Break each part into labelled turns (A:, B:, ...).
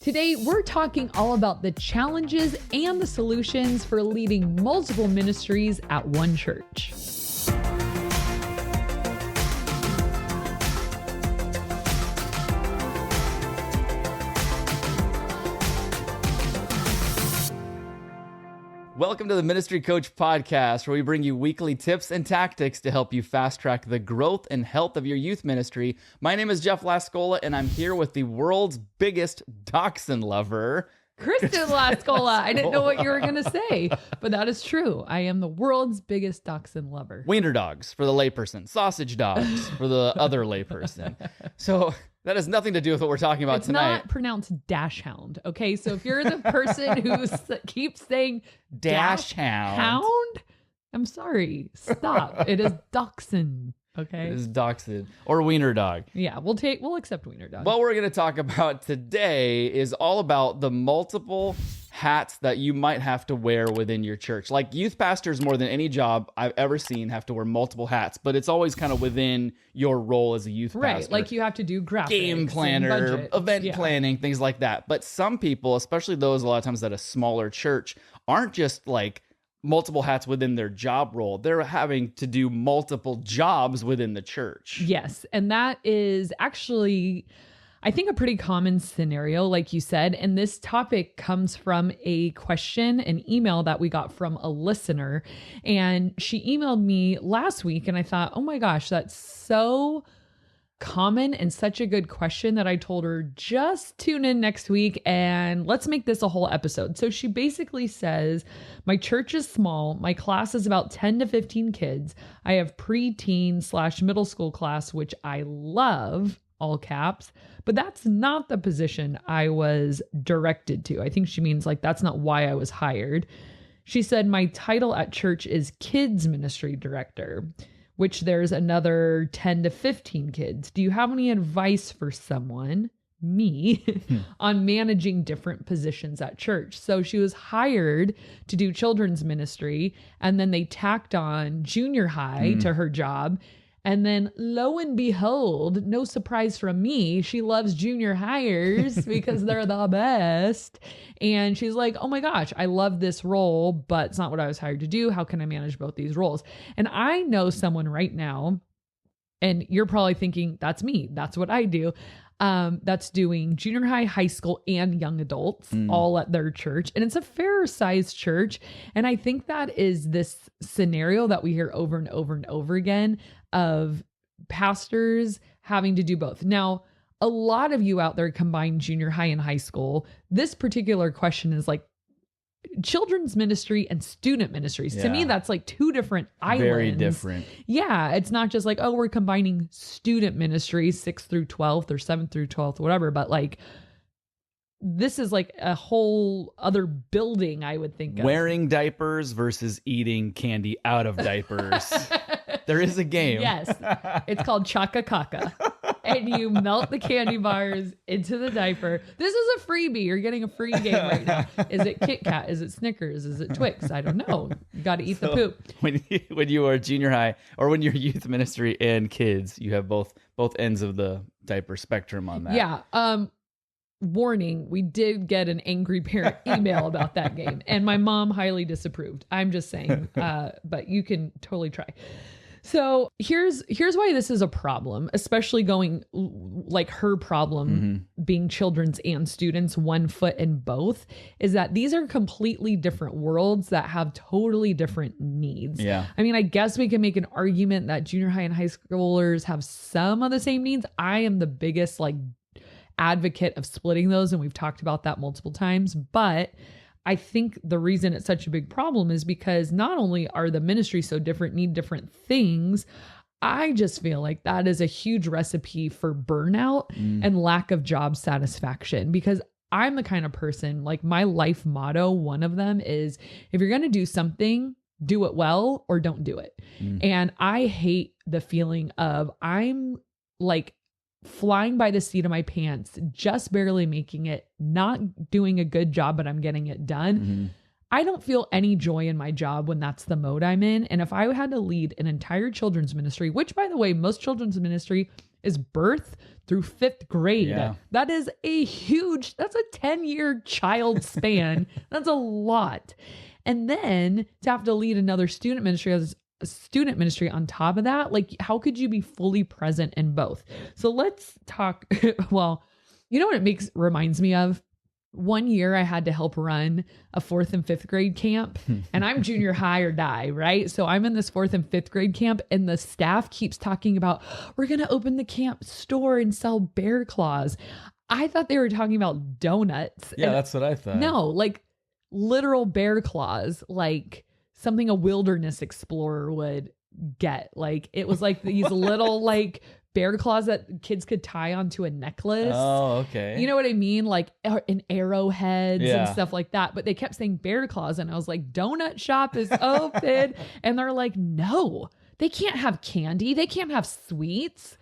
A: Today, we're talking all about the challenges and the solutions for leading multiple ministries at one church.
B: Welcome to the Ministry Coach Podcast, where we bring you weekly tips and tactics to help you fast track the growth and health of your youth ministry. My name is Jeff Lascola, and I'm here with the world's biggest dachshund lover,
A: Kristen Lascola. I didn't know what you were going to say, but that is true. I am the world's biggest dachshund lover.
B: Wiener dogs for the layperson, sausage dogs for the other layperson. So that has nothing to do with what we're talking about tonight.
A: It's not pronounced dash hound, okay? So if you're the person who keeps saying
B: dash hound,
A: I'm sorry. Stop. It is dachshund. Okay.
B: It is dachshund or wiener dog.
A: Yeah, we'll accept wiener dog.
B: What we're going to talk about today is all about the multiple hats that you might have to wear within your church. Like youth pastors, more than any job I've ever seen, have to wear multiple hats, but it's always kind of within your role as a youth pastor.
A: Right, like you have to do graphics,
B: game planner, event planning, things like that. But some people, especially those a lot of times at a smaller church, aren't just like multiple hats within their job role. They're having to do multiple jobs within the church.
A: Yes. And that is actually, I think, a pretty common scenario, like you said. And this topic comes from a question, an email that we got from a listener. And she emailed me last week, and I thought, oh my gosh, that's so common and such a good question that I told her, just tune in next week and let's make this a whole episode. So she basically says, my church is small. My class is about 10 to 15 kids. I have preteen/middle school class, which I love, all caps, but that's not the position I was directed to. I think she means like, that's not why I was hired. She said, my title at church is kids ministry director, which there's another 10 to 15 kids. Do you have any advice for someone, me, on managing different positions at church? So she was hired to do children's ministry, and then they tacked on junior high to her job. And then lo and behold, no surprise from me, she loves junior hires because they're the best. And she's like, oh my gosh, I love this role, but it's not what I was hired to do. How can I manage both these roles? And I know someone right now, and you're probably thinking, that's me. That's what I do. That's doing junior high, high school, and young adults all at their church. And it's a fair sized church. And I think that is this scenario that we hear over and over and over again of pastors having to do both. Now, a lot of you out there combine junior high and high school. This particular question is like children's ministry and student ministries.
B: Yeah.
A: To me, that's like two different islands.
B: Very different.
A: Yeah. It's not just like, oh, we're combining student ministries, 6th through 12th or 7th through 12th, whatever. But like, this is like a whole other building, I would think of.
B: Wearing diapers versus eating candy out of diapers. There is a game.
A: Yes. It's called Chaka Kaka. And you melt the candy bars into the diaper. This is a freebie. You're getting a free game right now. Is it Kit Kat? Is it Snickers? Is it Twix? I don't know. You got to eat the poop.
B: When you are junior high or when you're youth ministry and kids, you have both ends of the diaper spectrum on that.
A: Yeah. Warning, we did get an angry parent email about that game, and my mom highly disapproved. I'm just saying, but you can totally try. So here's why this is a problem, especially going like her problem being children's and students, one foot in both, is that these are completely different worlds that have totally different needs.
B: Yeah.
A: I mean, I guess we can make an argument that junior high and high schoolers have some of the same needs. I am the biggest like advocate of splitting those, and we've talked about that multiple times, but I think the reason it's such a big problem is because not only are the ministries so different, need different things, I just feel like that is a huge recipe for burnout and lack of job satisfaction, because I'm the kind of person, like my life motto, one of them is, if you're going to do something, do it well or don't do it. And I hate the feeling of I'm like flying by the seat of my pants, just barely making it, not doing a good job, but I'm getting it done. I don't feel any joy in my job when that's the mode I'm in. And if I had to lead an entire children's ministry, which by the way, most children's ministry is birth through 5th grade.
B: Yeah.
A: That is that's a 10-year child span. That's a lot. And then to have to lead another student ministry as a student ministry on top of that, like how could you be fully present in both? So let's talk. Well, you know what reminds me of? One year I had to help run a 4th and 5th grade camp, and I'm junior high or die, right? So I'm in this 4th and 5th grade camp, and the staff keeps talking about, we're going to open the camp store and sell bear claws. I thought they were talking about donuts.
B: Yeah, that's what I thought.
A: No, like literal bear claws, like something a wilderness explorer would get. Like it was like these little like bear claws that kids could tie onto a necklace.
B: Oh, okay.
A: You know what I mean? Like in arrowheads
B: Yeah.
A: and stuff like that. But they kept saying bear claws. And I was like, donut shop is open. And they're like, no, they can't have candy. They can't have sweets.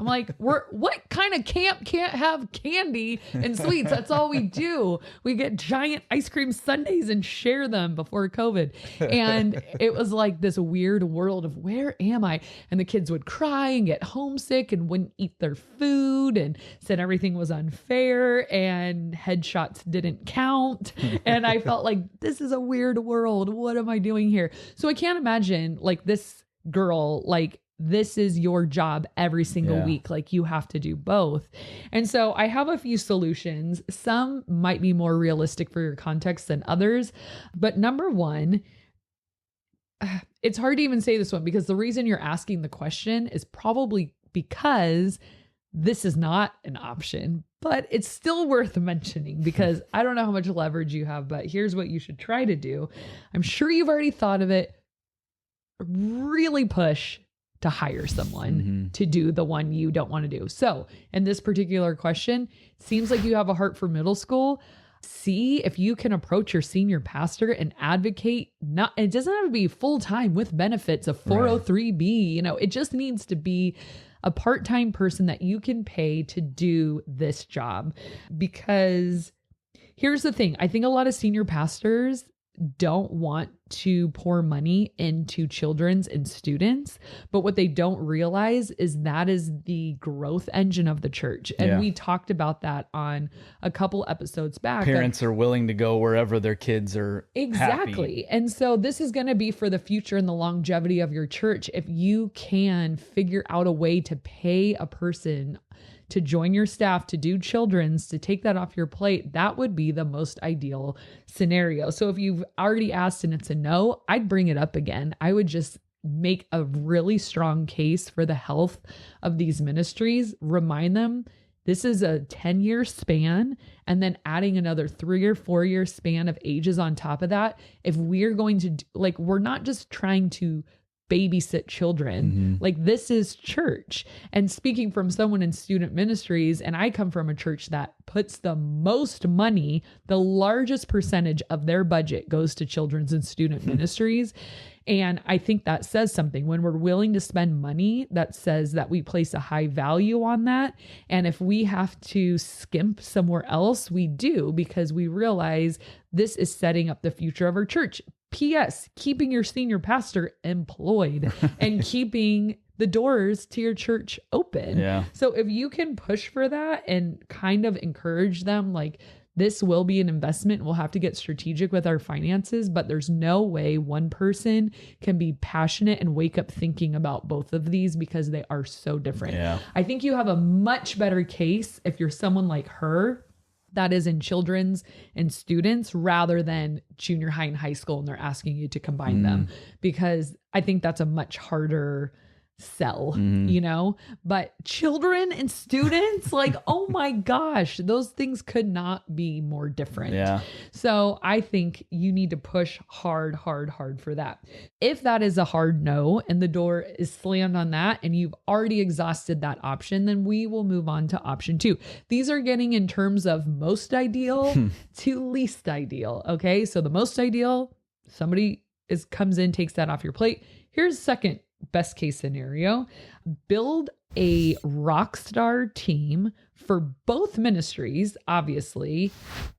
A: I'm like, what kind of camp can't have candy and sweets? That's all we do. We get giant ice cream sundaes and share them before COVID. And it was like this weird world of where am I? And the kids would cry and get homesick and wouldn't eat their food and said everything was unfair and headshots didn't count. And I felt like this is a weird world. What am I doing here? So I can't imagine like this girl, like, this is your job every single week. Like you have to do both. And so I have a few solutions. Some might be more realistic for your context than others. But number one, it's hard to even say this one because the reason you're asking the question is probably because this is not an option, but it's still worth mentioning because I don't know how much leverage you have, but here's what you should try to do. I'm sure you've already thought of it. Really push to hire someone to do the one you don't want to do. So in this particular question, it seems like you have a heart for middle school. See if you can approach your senior pastor and advocate. It doesn't have to be full-time with benefits of 403B. You know, it just needs to be a part-time person that you can pay to do this job. Because here's the thing. I think a lot of senior pastors don't want to pour money into children's and students, but what they don't realize is that is the growth engine of the church. And we talked about that on a couple episodes back.
B: Parents are willing to go wherever their kids are happy.
A: And so this is going to be for the future and the longevity of your church. If you can figure out a way to pay a person to join your staff, to do children's, to take that off your plate, that would be the most ideal scenario. So if you've already asked and it's a no, I'd bring it up again. I would just make a really strong case for the health of these ministries, remind them this is a 10-year span, and then adding another 3 or 4 year span of ages on top of that. If we're going to, like, we're not just trying to babysit children. Like this is church. And speaking from someone in student ministries, and I come from a church that puts the most money, the largest percentage of their budget goes to children's and student ministries. And I think that says something when we're willing to spend money, that says that we place a high value on that. And if we have to skimp somewhere else, we do, because we realize this is setting up the future of our church. P.S. keeping your senior pastor employed and keeping the doors to your church open.
B: Yeah.
A: So if you can push for that and kind of encourage them, like, this will be an investment. We'll have to get strategic with our finances, but there's no way one person can be passionate and wake up thinking about both of these because they are so different.
B: Yeah.
A: I think you have a much better case if you're someone like her that is in children's and students rather than junior high and high school and they're asking you to combine them, because I think that's a much harder sell, you know, but children and students, like, oh my gosh, those things could not be more different.
B: Yeah.
A: So I think you need to push hard for that. If that is a hard no and the door is slammed on that and you've already exhausted that option, then we will move on to option 2. These are getting in terms of most ideal to least ideal. Okay. So the most ideal, somebody comes in, takes that off your plate. Here's the second best case scenario. Build a rock star team for both ministries, obviously,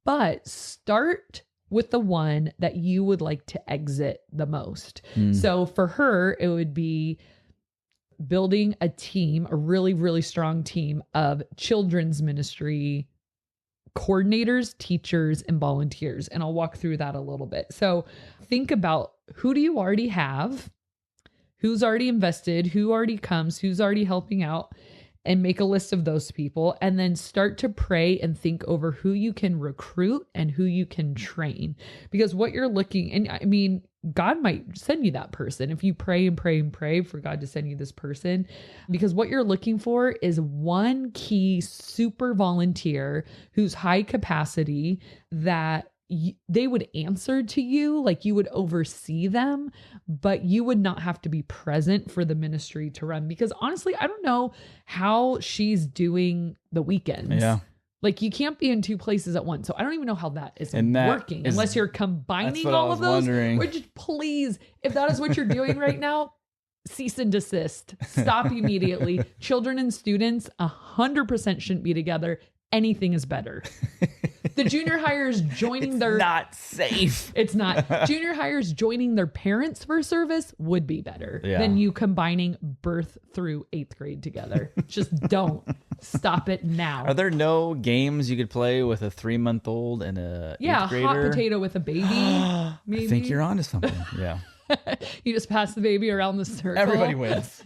A: but start with the one that you would like to exit the most. So for her, it would be building a team, a really, really strong team of children's ministry coordinators, teachers, and volunteers. And I'll walk through that a little bit. So think about, who do you already have? Who's already invested? Who already comes? Who's already helping out? And make a list of those people, and then start to pray and think over who you can recruit and who you can train. Because what you're looking, and I mean, God might send you that person if you pray and pray and pray for God to send you this person, because what you're looking for is one key super volunteer who's high capacity, that they would answer to you, like you would oversee them, but you would not have to be present for the ministry to run. Because honestly, I don't know how she's doing the weekends.
B: Yeah.
A: Like you can't be in two places at once. So I don't even know how that is working unless you're combining all of those. Which, please, if that is what you're doing right now, cease and desist. Stop immediately. Children and students 100% shouldn't be together. Anything is better. The junior hires joining
B: It's not safe.
A: It's not. Junior hires joining their parents for service would be better than you combining birth through 8th grade together. Just don't. Stop it now.
B: Are there no games you could play with a 3-month-old and a 8th grader?
A: Hot potato with a baby. Maybe.
B: I think you're onto something. Yeah.
A: You just pass the baby around the circle.
B: Everybody wins.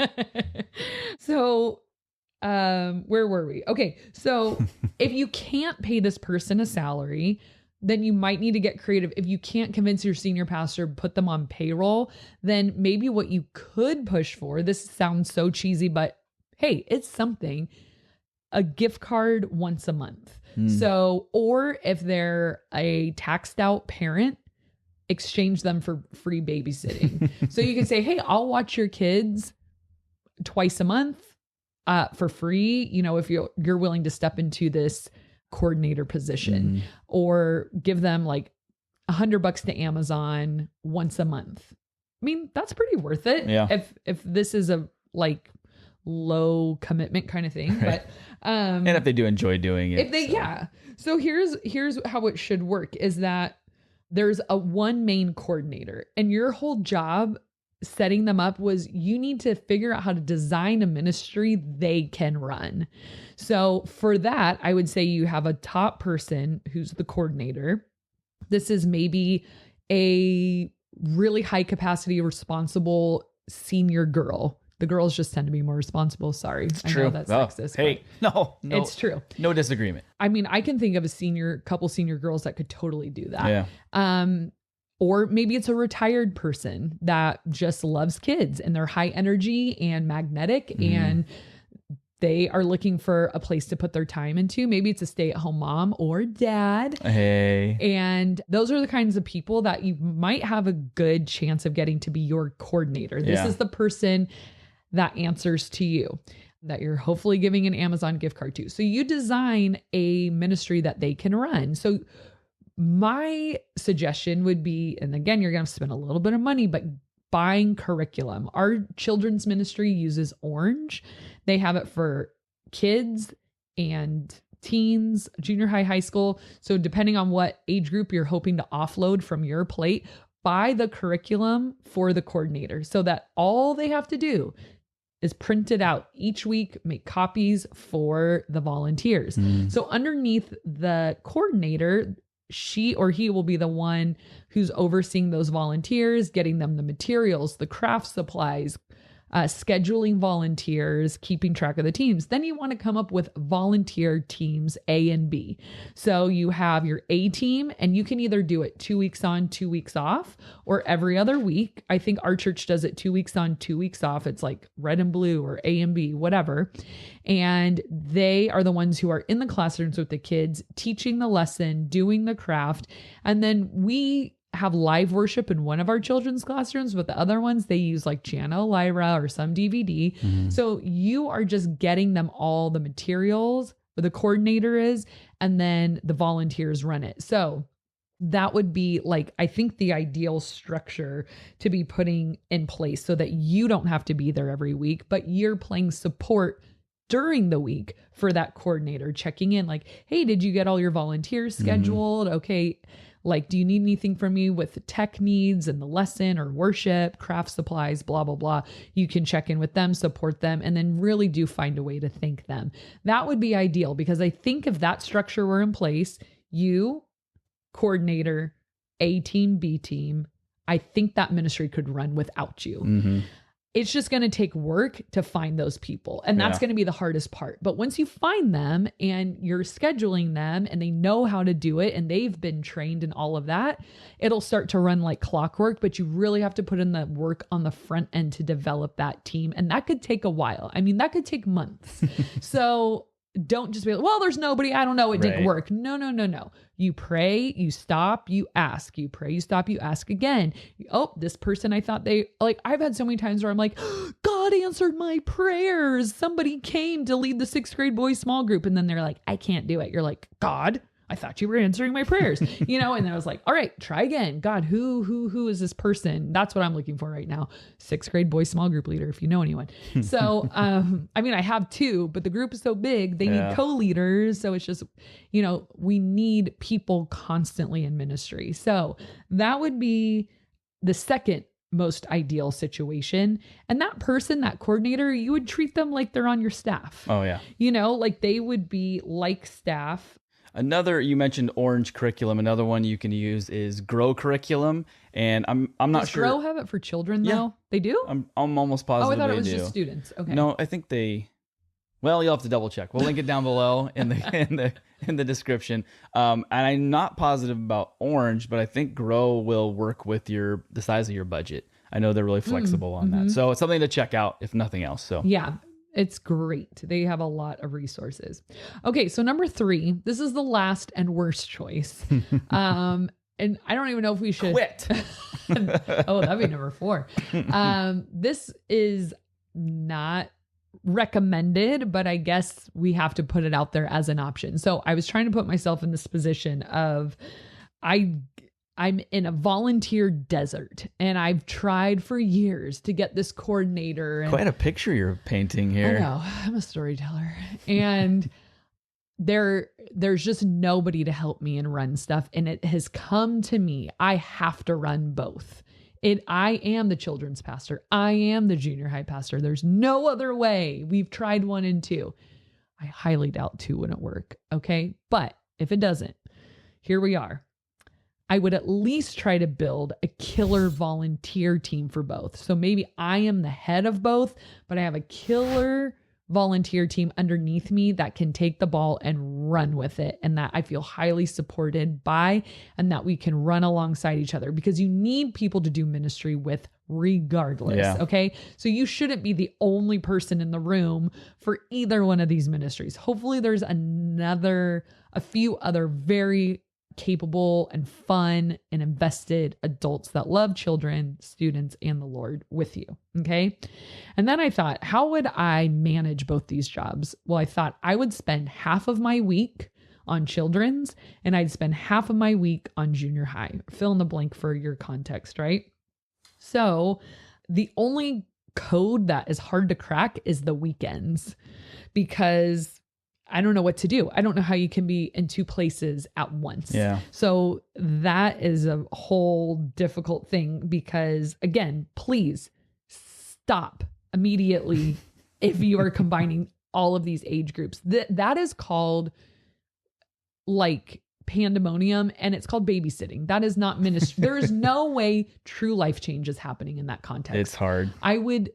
A: So where were we? Okay. So if you can't pay this person a salary, then you might need to get creative. If you can't convince your senior pastor, put them on payroll, then maybe what you could push for, this sounds so cheesy, but hey, it's something, a gift card once a month. So, or if they're a taxed out parent, exchange them for free babysitting. So you can say, hey, I'll watch your kids twice a month for free, you know, if you're willing to step into this coordinator position, or give them like $100 to Amazon once a month. I mean, that's pretty worth it.
B: Yeah.
A: If this is a like low commitment kind of thing, but
B: and if they do enjoy doing it.
A: If they, So here's how it should work is that there's a one main coordinator, and your whole job setting them up was you need to figure out how to design a ministry they can run. So for that, I would say you have a top person who's the coordinator. This is maybe a really high capacity, responsible senior girl. The girls just tend to be more responsible. Sorry.
B: It's true.
A: I know that's sexist.
B: Hey, no,
A: it's true.
B: No disagreement.
A: I mean, I can think of couple senior girls that could totally do that.
B: Yeah.
A: Or maybe it's a retired person that just loves kids and they're high energy and magnetic and they are looking for a place to put their time into. Maybe it's a stay-at-home mom or dad.
B: Hey.
A: And those are the kinds of people that you might have a good chance of getting to be your coordinator. This is the person that answers to you, that you're hopefully giving an Amazon gift card to. So you design a ministry that they can run. So my suggestion would be, and again, you're going to spend a little bit of money, but buying curriculum. Our children's ministry uses Orange. They have it for kids and teens, junior high, high school. So depending on what age group you're hoping to offload from your plate, buy the curriculum for the coordinator so that all they have to do is print it out each week, make copies for the volunteers. So underneath the coordinator, she or he will be the one who's overseeing those volunteers, getting them the materials, the craft supplies, scheduling volunteers, keeping track of the teams. Then you want to come up with volunteer teams A and B. So you have your A team, and you can either do it 2 weeks on, 2 weeks off, or every other week. I think our church does it 2 weeks on, 2 weeks off. It's like red and blue or A and B, whatever. And they are the ones who are in the classrooms with the kids, teaching the lesson, doing the craft. And then we have live worship in one of our children's classrooms, but the other ones, they use like Jana Lyra or some DVD. So you are just getting them all the materials, where the coordinator is, and then the volunteers run it. So that would be like, I think the ideal structure to be putting in place so that you don't have to be there every week, but you're playing support during the week for that coordinator, checking in like, hey, did you get all your volunteers scheduled? Okay. Like, do you need anything from me with the tech needs and the lesson or worship, craft supplies, blah, blah, blah. You can check in with them, support them, and then really do find a way to thank them. That would be ideal, because I think if that structure were in place, you, coordinator, A team, B team, I think that ministry could run without you.
B: Mm-hmm.
A: It's just going to take work to find those people. And that's going to be the hardest part. But once you find them and you're scheduling them and they know how to do it and they've been trained in all of that, it'll start to run like clockwork. But you really have to put in the work on the front end to develop that team. And that could take a while. I mean, that could take months. So don't just be like, well, there's nobody, I don't know, it didn't work. No. You pray, you stop, you ask. You pray, you stop, you ask again. Oh, this person, I thought they, like, I've had so many times where I'm like, God answered my prayers. Somebody came to lead the 6th grade boys small group. And then they're like, I can't do it. You're like, God, I thought you were answering my prayers, and I was like, all right, try again. God, who is this person? That's what I'm looking for right now. 6th grade boys small group leader, if you know anyone. So, I mean, I have 2, but the group is so big, they need co-leaders. So it's just, we need people constantly in ministry. So that would be the second most ideal situation. And that person, that coordinator, you would treat them like they're on your staff.
B: Oh yeah.
A: Like they would be like staff.
B: Another, you mentioned Orange curriculum. Another one you can use is Grow curriculum. And I'm not sure.
A: Does Grow have it for children though? They do?
B: I'm almost positive.
A: I thought it was
B: do.
A: just students. Okay.
B: No, I think well, you'll have to double check. We'll link it down below in the description. And I'm not positive about Orange, but I think Grow will work with the size of your budget. I know they're really flexible on that. So it's something to check out if nothing else. So
A: yeah. It's great. They have a lot of resources. Okay, so number 3, this is the last and worst choice. And I don't even know if we should
B: quit.
A: Oh, that'd be number 4. This is not recommended, but I guess we have to put it out there as an option. So I was trying to put myself in this position of I'm in a volunteer desert, and I've tried for years to get this coordinator. And
B: quite a picture you're painting here.
A: I know, I'm a storyteller. And there's just nobody to help me and run stuff. And it has come to me, I have to run both. I am the children's pastor. I am the junior high pastor. There's no other way. We've tried 1 and 2. I highly doubt 2 wouldn't work. Okay. But if it doesn't, here we are. I would at least try to build a killer volunteer team for both. So maybe I am the head of both, but I have a killer volunteer team underneath me that can take the ball and run with it, and that I feel highly supported by, and that we can run alongside each other, because you need people to do ministry with regardless. Yeah. Okay. So you shouldn't be the only person in the room for either one of these ministries. Hopefully there's a few other very capable and fun and invested adults that love children, students, and the Lord with you. Okay. And then I thought, how would I manage both these jobs? Well, I thought I would spend half of my week on children's and I'd spend half of my week on junior high. Fill in the blank for your context, right? So the only code that is hard to crack is the weekends, because I don't know what to do. I don't know how you can be in 2 places at once.
B: Yeah.
A: So that is a whole difficult thing, because again, please stop immediately if you are combining all of these age groups. That is called like pandemonium, and it's called babysitting. That is not ministry. There is no way true life change is happening in that context.
B: It's hard.
A: I would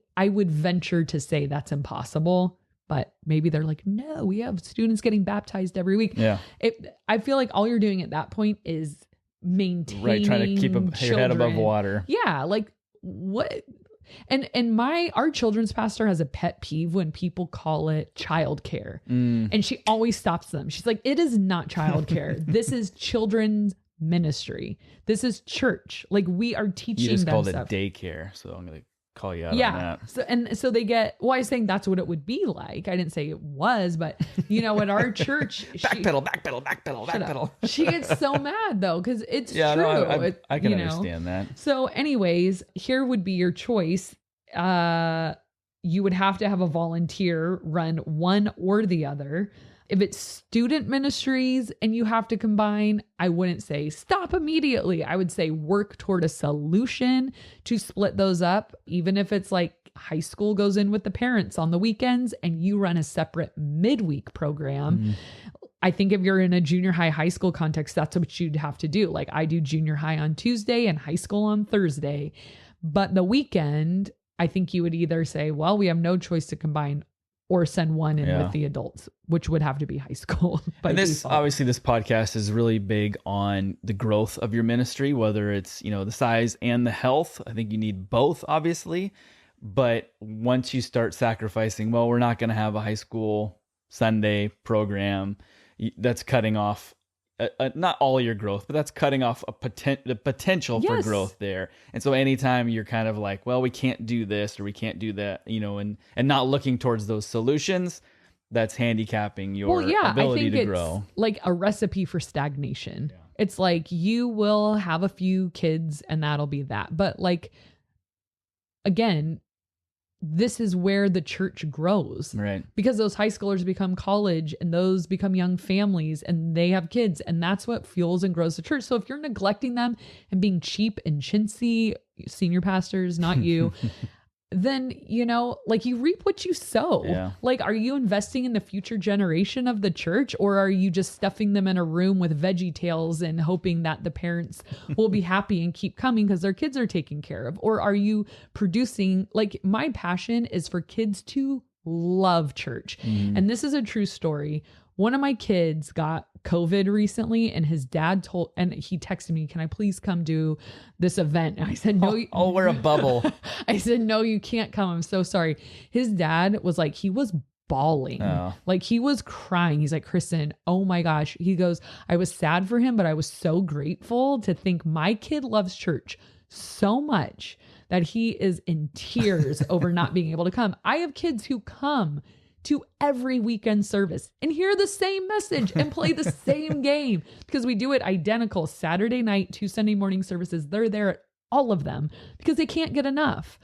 A: venture to say that's impossible. But maybe they're like, no, we have students getting baptized every week.
B: Yeah.
A: I feel like all you're doing at that point is maintaining,
B: right, trying to keep your head above water.
A: Yeah, like what? And our children's pastor has a pet peeve when people call it childcare, and she always stops them. She's like, it is not childcare. This is children's ministry. This is church. Like, we are teaching them stuff.
B: You just called it daycare, so I'm gonna call you out on that.
A: So they get, well, I was saying that's what it would be like. I didn't say it was, but at our church,
B: backpedal.
A: She gets so mad though, because it's true.
B: No, I can understand that.
A: So anyways, here would be your choice. You would have to have a volunteer run one or the other. If it's student ministries and you have to combine, I wouldn't say stop immediately. I would say work toward a solution to split those up, even if it's like high school goes in with the parents on the weekends and you run a separate midweek program. I think if you're in a junior high school context, that's what you'd have to do. Like I do junior high on Tuesday and high school on Thursday. But the weekend, I think you would either say, well, we have no choice to combine, or send one in with the adults, which would have to be high school.
B: And obviously this podcast is really big on the growth of your ministry, whether it's, the size and the health. I think you need both, obviously. But once you start sacrificing, well, we're not going to have a high school Sunday program, that's cutting off not all your growth, but that's cutting off the potential for growth there. And so anytime you're kind of like, well, we can't do this or we can't do that, and not looking towards those solutions, that's handicapping your ability to grow.
A: It's like a recipe for stagnation. Yeah. It's like you will have a few kids and that'll be that. But like, again, this is where the church grows,
B: right? Because
A: those high schoolers become college and those become young families and they have kids, and that's what fuels and grows the church. So if you're neglecting them and being cheap and chintzy, senior pastors, not you, then, like you reap what you sow.
B: Yeah.
A: Like, are you investing in the future generation of the church, or are you just stuffing them in a room with Veggie Tales and hoping that the parents will be happy and keep coming because their kids are taken care of? Or are you producing, like, my passion is for kids to love church. And this is a true story. One of my kids got COVID recently and his dad he texted me, can I please come do this event? And I said, no.
B: I'll wear a bubble.
A: I said, no, you can't come. I'm so sorry. His dad was like, he was bawling.
B: Oh.
A: Like he was crying. He's like, Kristen, oh my gosh. He goes, I was sad for him, but I was so grateful to think my kid loves church so much that he is in tears over not being able to come. I have kids who come to every weekend service and hear the same message and play the same game because we do it identical. Saturday night, 2 Sunday morning services. They're there at all of them because they can't get enough.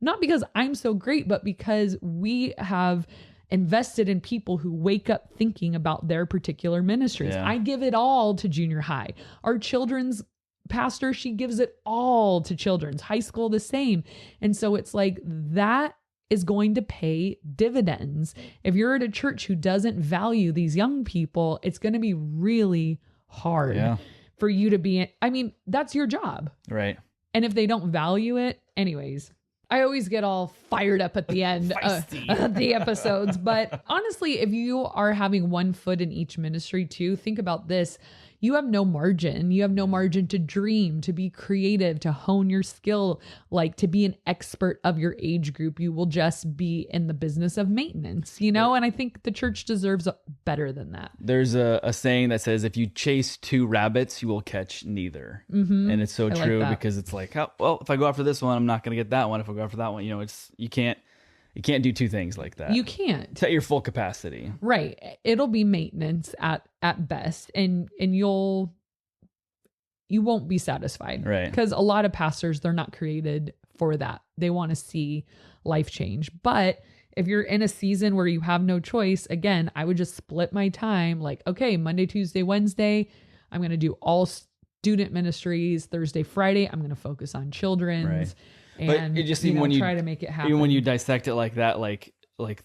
A: Not because I'm so great, but because we have invested in people who wake up thinking about their particular ministries.
B: Yeah.
A: I give it all to junior high. Our children's pastor, she gives it all to children's. High school, the same. And so it's like that is going to pay dividends. If you're at a church who doesn't value these young people, it's going to be really hard for you to be that's your job.
B: Right.
A: And if they don't value it, anyways, I always get all fired up at the end of the episodes. But honestly, if you are having one foot in each ministry too, think about this. You have no margin. You have no margin to dream, to be creative, to hone your skill, like to be an expert of your age group. You will just be in the business of maintenance, And I think the church deserves better than that.
B: There's a saying that says, if you chase 2 rabbits, you will catch neither.
A: Mm-hmm.
B: And it's so true because it's like, oh, well, if I go after this one, I'm not going to get that one. If I go after that one, you can't do 2 things like that.
A: You can't.
B: At your full capacity.
A: Right. It'll be maintenance at best. And you won't be satisfied.
B: Right.
A: Because a lot of pastors, they're not created for that. They want to see life change. But if you're in a season where you have no choice, again, I would just split my time. Like, okay, Monday, Tuesday, Wednesday, I'm going to do all student ministries. Thursday, Friday, I'm going to focus on children's.
B: Right.
A: And
B: but it just even when you
A: try to make it happen.
B: Even when you dissect it like that, like what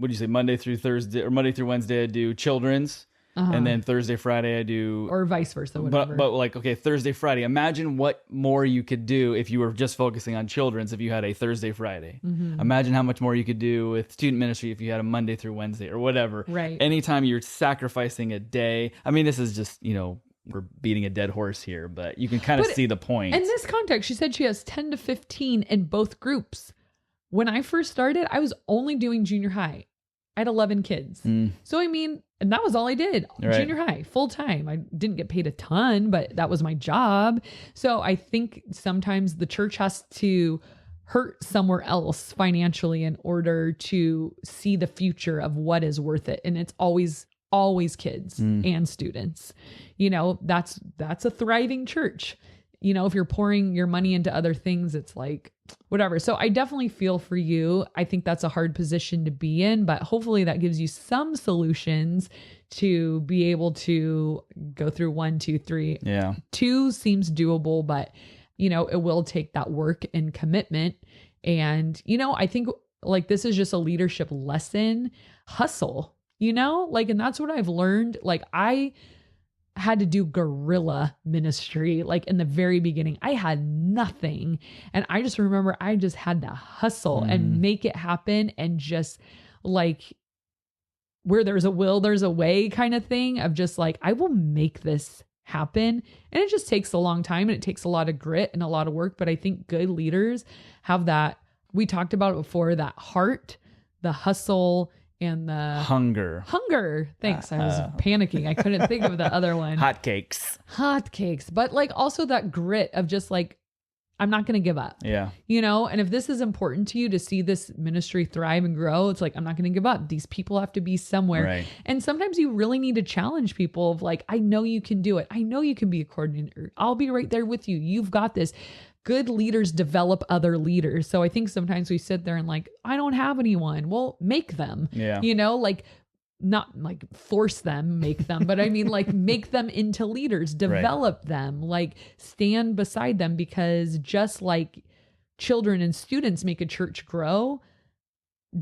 B: do you say? Monday through Thursday or Monday through Wednesday, I do children's, and then Thursday, Friday, I do,
A: or vice versa. Whatever.
B: But like, okay, Thursday, Friday. Imagine what more you could do if you were just focusing on children's. If you had a Thursday, Friday, imagine how much more you could do with student ministry if you had a Monday through Wednesday or whatever.
A: Right.
B: Anytime you're sacrificing a day. I mean, this is just we're beating a dead horse here, but you can kind of see the point.
A: In this context, she said she has 10 to 15 in both groups. When I first started, I was only doing junior high. I had 11 kids. So, and that was all I did.
B: Right.
A: Junior high, full time. I didn't get paid a ton, but that was my job. So I think sometimes the church has to hurt somewhere else financially in order to see the future of what is worth it. And it's always kids and students. That's a thriving church. you know, if you're pouring your money into other things, it's like whatever. So I definitely feel for you. I think that's a hard position to be in, but hopefully that gives you some solutions to be able to go through 1, 2, 3.
B: Yeah.
A: 2 seems doable, but you know, it will take that work and commitment. And, you know, I think like this is just a leadership lesson, hustle, you know, like, and that's what I've learned. Like I had to do guerrilla ministry. Like in the very beginning, I had nothing. And I just remember I just had to hustle and make it happen. And just like where there's a will, there's a way kind of thing of just like, I will make this happen. And it just takes a long time and it takes a lot of grit and a lot of work. But I think good leaders have that. We talked about it before, that heart, the hustle, and the hunger. Thanks. I was panicking. I couldn't think of the other one. Hotcakes. But like also that grit of just like, I'm not going to give up.
B: Yeah.
A: You know, and if this is important to you to see this ministry thrive and grow, it's like, I'm not going to give up. These people have to be somewhere.
B: Right.
A: And sometimes you really need to challenge people of like, I know you can do it. I know you can be a coordinator. I'll be right there with you. You've got this. Good leaders develop other leaders. So I think sometimes we sit there and like, I don't have anyone. Well, make them.
B: Yeah.
A: You know, like not like force them, make them, but I mean like make them into leaders, develop them, like stand beside them, because just like children and students make a church grow,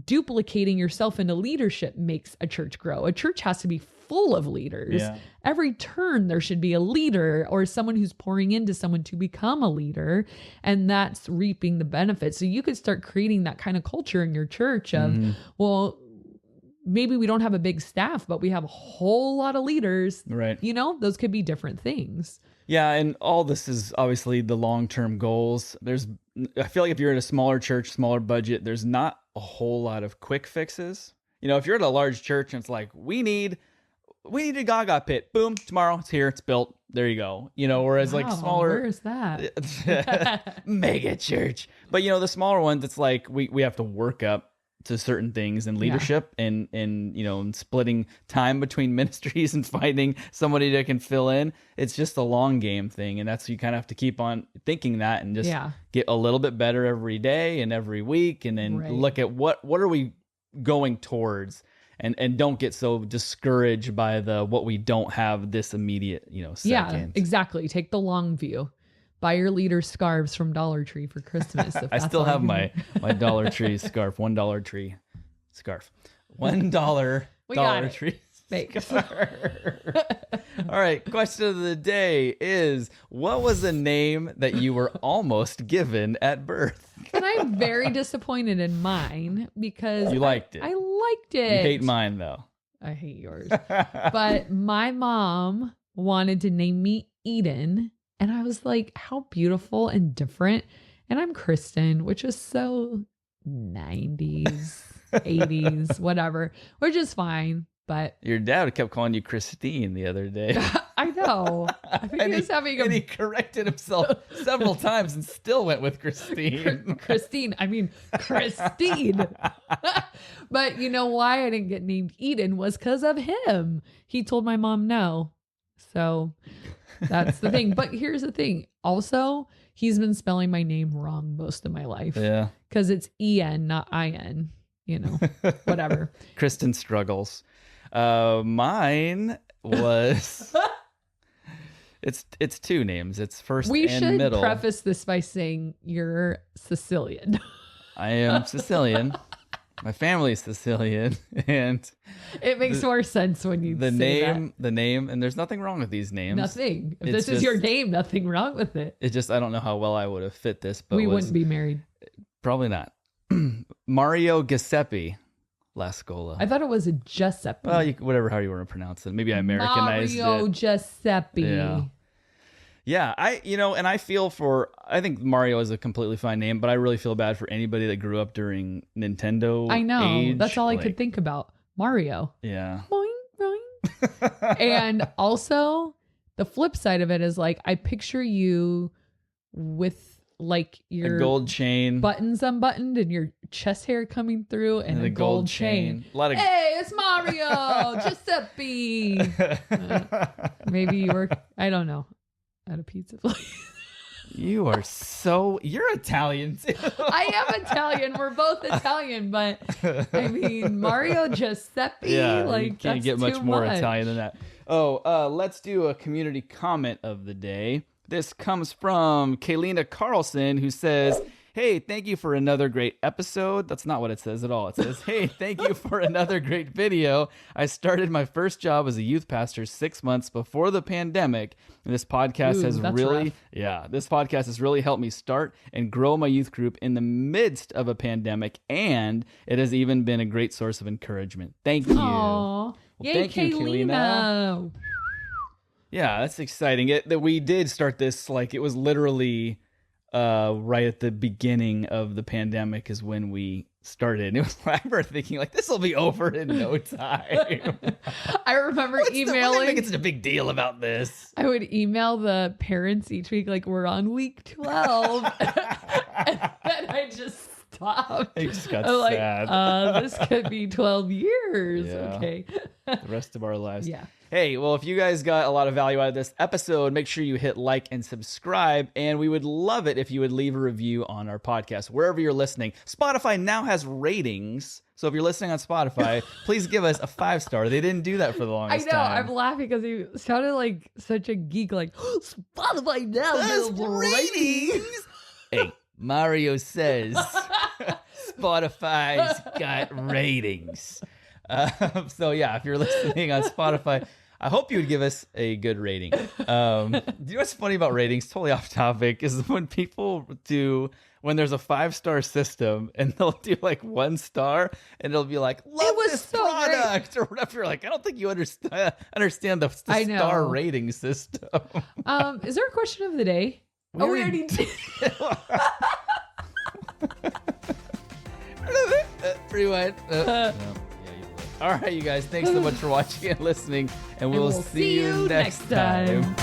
A: duplicating yourself into leadership makes a church grow. A church has to be full of leaders.
B: Yeah.
A: Every turn there should be a leader or someone who's pouring into someone to become a leader, and that's reaping the benefits. So you could start creating that kind of culture in your church of, well, maybe we don't have a big staff, but we have a whole lot of leaders.
B: Right.
A: You know, those could be different things.
B: Yeah, and all this is obviously the long-term goals. I feel like if you're at a smaller church, smaller budget, there's not a whole lot of quick fixes. You know, if you're at a large church and it's like, we need a Gaga pit. Boom, tomorrow it's here, it's built. There you go. You know, whereas like smaller,
A: where is that?
B: mega church. But you know, the smaller ones, it's like we have to work up to certain things in leadership and you know, and splitting time between ministries and finding somebody that can fill in. It's just a long game thing, and that's, you kind of have to keep on thinking that and just get a little bit better every day and every week, and then look at what are we going towards, and don't get so discouraged by what we don't have this immediate, you know, second.
A: Yeah, exactly. Take the long view. Buy your leader scarves from Dollar Tree for Christmas.
B: I still have my Dollar Tree scarf, $1 tree scarf, $1 Dollar Tree scarf. All right, question of the day is, what was the name that you were almost given at birth?
A: And I'm very disappointed in mine because
B: you liked it.
A: I liked it.
B: You hate mine though.
A: I hate yours. But my mom wanted to name me Eden. And I was like, how beautiful and different. And I'm Kristen, which is so 90s, 80s, whatever, which is fine. But
B: your dad kept calling you Christine the other day.
A: I know. I think he was having
B: and he corrected himself several times and still went with Christine.
A: Christine. But you know why I didn't get named Eden was because of him. He told my mom no. So that's the thing. But here's the thing. Also, he's been spelling my name wrong most of my life.
B: Yeah.
A: Because it's E-N, not I-N. You know, whatever.
B: Kristen struggles. Mine was... It's two names. It's first and middle.
A: We should preface this by saying you're Sicilian.
B: I am Sicilian. My family is Sicilian, and
A: it makes more sense when you say that.
B: The name, and there's nothing wrong with these names.
A: Nothing. If this is your name, nothing wrong with it.
B: It just, I don't know how well I would have fit this, but
A: we wouldn't be married.
B: Probably not. Mario Giuseppe Lascola.
A: I thought it was a Giuseppe.
B: Well, whatever, how you want to pronounce it. Maybe I Americanized
A: Mario Giuseppe.
B: Yeah. Yeah, I think Mario is a completely fine name, but I really feel bad for anybody that grew up during Nintendo.
A: I know.
B: age.
A: That's all I could think about. Mario.
B: Yeah.
A: Boing, boing. And also, the flip side of it is like, I picture you with like your
B: a gold chain,
A: buttons unbuttoned, and your chest hair coming through, and a gold chain. Hey, it's Mario Giuseppe. Maybe you work, I don't know, at a pizza place.
B: You're Italian too.
A: I am Italian. We're both Italian, but I mean Mario Giuseppe.
B: Yeah,
A: like
B: you can't
A: that's
B: get much
A: too
B: more
A: much.
B: Italian than that. Oh, let's do a community comment of the day. This comes from Kaylina Carlson, who says, "Hey, thank you for another great episode." That's not what it says at all. It says, "Hey, thank you for another great video. I started my first job as a youth pastor 6 months before the pandemic. And this podcast
A: Ooh,
B: this podcast has really helped me start and grow my youth group in the midst of a pandemic. And it has even been a great source of encouragement. Thank you."
A: Aww. Yay,
B: thank you,
A: Kaylina.
B: Yeah, that's exciting. That we did start this, like, it was literally right at the beginning of the pandemic is when we started. And it was, I remember thinking, like, this will be over in no time.
A: I remember emailing.
B: Make such a big deal about this.
A: I would email the parents each week, like, we're on week 12. And then I just stopped.
B: I just got
A: I'm
B: sad.
A: Like, this could be 12 years.
B: Yeah.
A: Okay.
B: The rest of our lives.
A: Yeah.
B: Hey, well, if you guys got a lot of value out of this episode, make sure you hit like and subscribe. And we would love it if you would leave a review on our podcast, wherever you're listening. Spotify now has ratings. So if you're listening on Spotify, please give us a 5-star. They didn't do that for the longest time.
A: I know. I'm laughing because he sounded like such a geek, like, Spotify now has ratings.
B: Hey, Mario says Spotify's got ratings. So yeah, if you're listening on Spotify, I hope you would give us a good rating. Do you know what's funny about ratings? Totally off topic. Is when when there's a 5-star system and they'll do like 1 star and it'll be like, love this
A: so
B: product or whatever. You're like, I don't think you understand the star rating system.
A: Is there a question of the day? We already did.
B: Rewind. No. All right, you guys, thanks so much for watching and listening, and we'll see you next time.